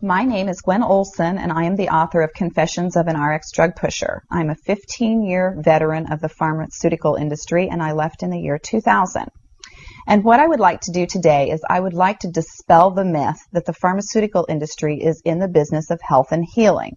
My name is Gwen Olson, and I am the author of Confessions of an RX Drug Pusher. I'm a 15-year veteran of the pharmaceutical industry, and I left in the year 2000. And what I would like to do today is I would like to dispel the myth that the pharmaceutical industry is in the business of health and healing.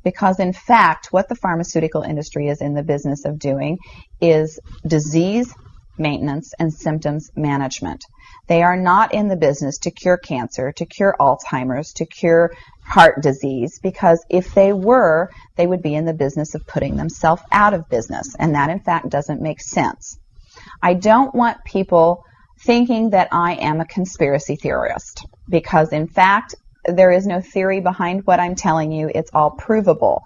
Because in fact, what the pharmaceutical industry is in the business of doing is disease maintenance and symptoms management. They are not in the business to cure cancer, to cure Alzheimer's, to cure heart disease, because if they were, they would be in the business of putting themselves out of business, and that in fact doesn't make sense. I don't want people thinking that I am a conspiracy theorist, because in fact there is no theory behind what I'm telling you. It's all provable.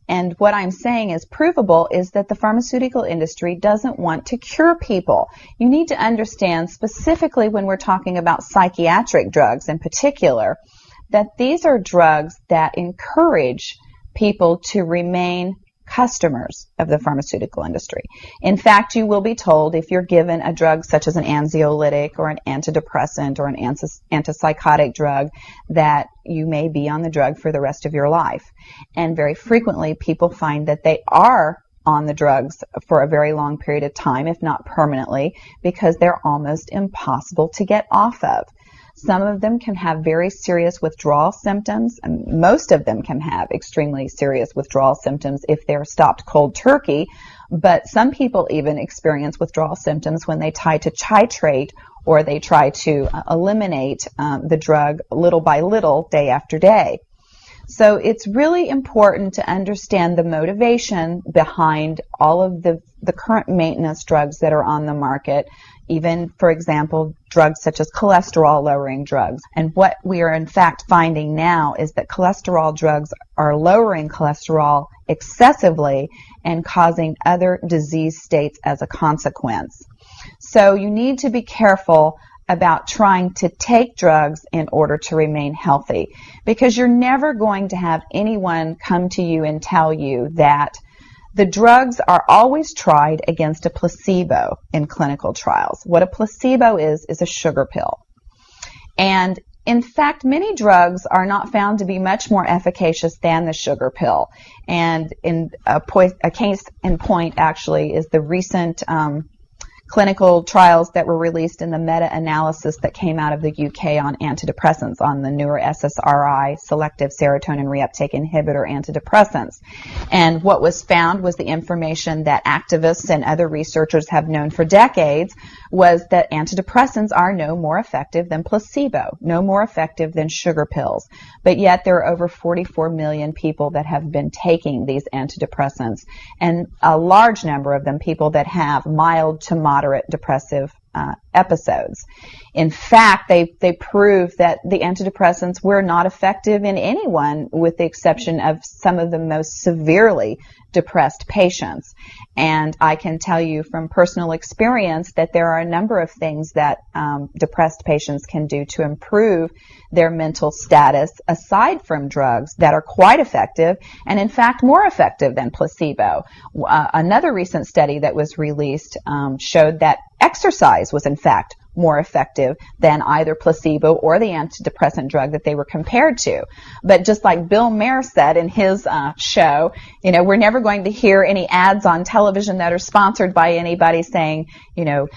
And what I'm saying is provable is that the pharmaceutical industry doesn't want to cure people. You need to understand, specifically when we're talking about psychiatric drugs in particular, that these are drugs that encourage people to remain customers of the pharmaceutical industry. In fact, you will be told if you're given a drug such as an anxiolytic or an antidepressant or an antipsychotic drug that you may be on the drug for the rest of your life. And very frequently people find that they are on the drugs for a very long period of time, if not permanently, because they're almost impossible to get off of. Some of them can have very serious withdrawal symptoms, and most of them can have extremely serious withdrawal symptoms if they're stopped cold turkey, but some people even experience withdrawal symptoms when they try to titrate or they try to eliminate the drug little by little, day after day. So it's really important to understand the motivation behind all of the current maintenance drugs that are on the market, even, for example, drugs such as cholesterol-lowering drugs. And what we are in fact finding now is that cholesterol drugs are lowering cholesterol excessively and causing other disease states as a consequence. So you need to be careful about trying to take drugs in order to remain healthy, because you're never going to have anyone come to you and tell you that the drugs are always tried against a placebo in clinical trials. What a placebo is a sugar pill. And in fact, many drugs are not found to be much more efficacious than the sugar pill. And in a case in point actually is the recent clinical trials that were released in the meta-analysis that came out of the UK on antidepressants, on the newer SSRI, selective serotonin reuptake inhibitor antidepressants. And what was found was the information that activists and other researchers have known for decades, was that antidepressants are no more effective than placebo, no more effective than sugar pills. But yet there are over 44 million people that have been taking these antidepressants, and a large number of them people that have mild to moderate depressive episodes. In fact, they prove that the antidepressants were not effective in anyone, with the exception of some of the most severely depressed patients. And I can tell you from personal experience that there are a number of things that depressed patients can do to improve their mental status aside from drugs that are quite effective, and in fact more effective than placebo. Another recent study that was released showed that exercise was in fact more effective than either placebo or the antidepressant drug that they were compared to. But just like Bill Maher said in his show, you know, we're never going to hear any ads on television that are sponsored by anybody saying, you know,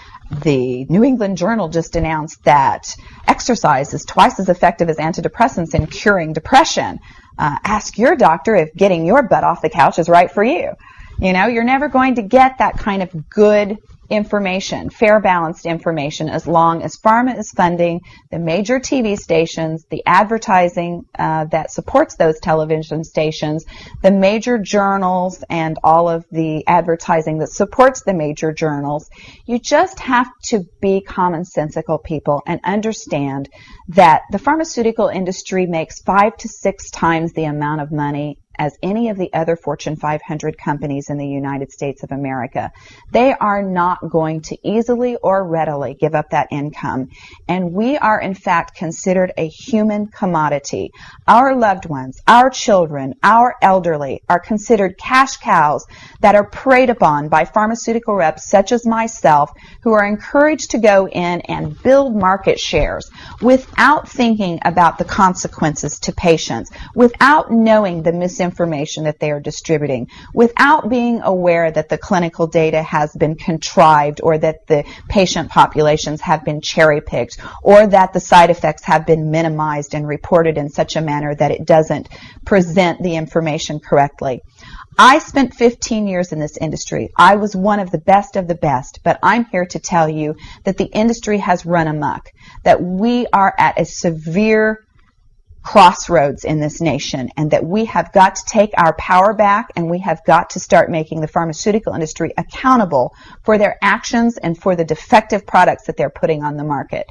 the New England Journal just announced that exercise is twice as effective as antidepressants in curing depression. Ask your doctor if getting your butt off the couch is right for you. You know, you're never going to get that kind of good information, fair, balanced information, as long as pharma is funding the major TV stations, the advertising that supports those television stations, the major journals, and all of the advertising that supports the major journals. You just have to be commonsensical people and understand that the pharmaceutical industry makes 5 to 6 times the amount of money as any of the other Fortune 500 companies in the United States of America. They are not going to easily or readily give up that income. And we are, in fact, considered a human commodity. Our loved ones, our children, our elderly are considered cash cows that are preyed upon by pharmaceutical reps such as myself, who are encouraged to go in and build market shares without thinking about the consequences to patients, without knowing the misinformation that they are distributing, without being aware that the clinical data has been contrived, or that the patient populations have been cherry-picked, or that the side effects have been minimized and reported in such a manner that it doesn't present the information correctly. I spent 15 years in this industry. I was one of the best, but I'm here to tell you that the industry has run amok, that we are at a severe crossroads in this nation, and that we have got to take our power back, and we have got to start making the pharmaceutical industry accountable for their actions and for the defective products that they're putting on the market.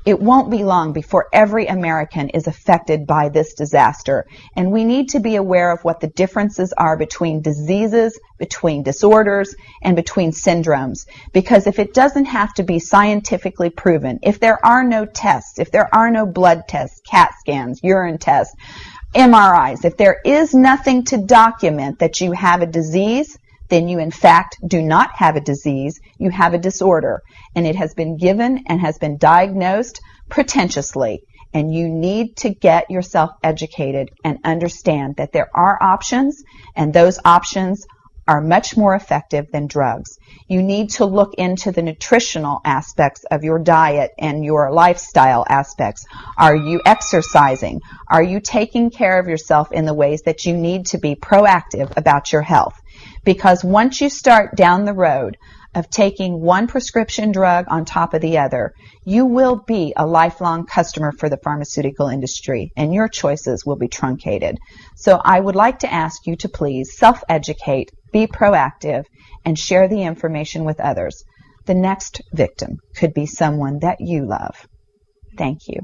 It won't be long before every American is affected by this disaster, and we need to be aware of what the differences are between diseases, between disorders, and between syndromes. Because if it doesn't have to be scientifically proven, if there are no tests, if there are no blood tests, CAT scans, urine tests, MRIs, if there is nothing to document that you have a disease, then you in fact do not have a disease, you have a disorder, and it has been given and has been diagnosed pretentiously, and you need to get yourself educated and understand that there are options, and those options are much more effective than drugs. You need to look into the nutritional aspects of your diet and your lifestyle aspects. Are you exercising? Are you taking care of yourself in the ways that you need to be proactive about your health? Because once you start down the road of taking one prescription drug on top of the other, you will be a lifelong customer for the pharmaceutical industry, and your choices will be truncated. So I would like to ask you to please self-educate, be proactive, and share the information with others. The next victim could be someone that you love. Thank you.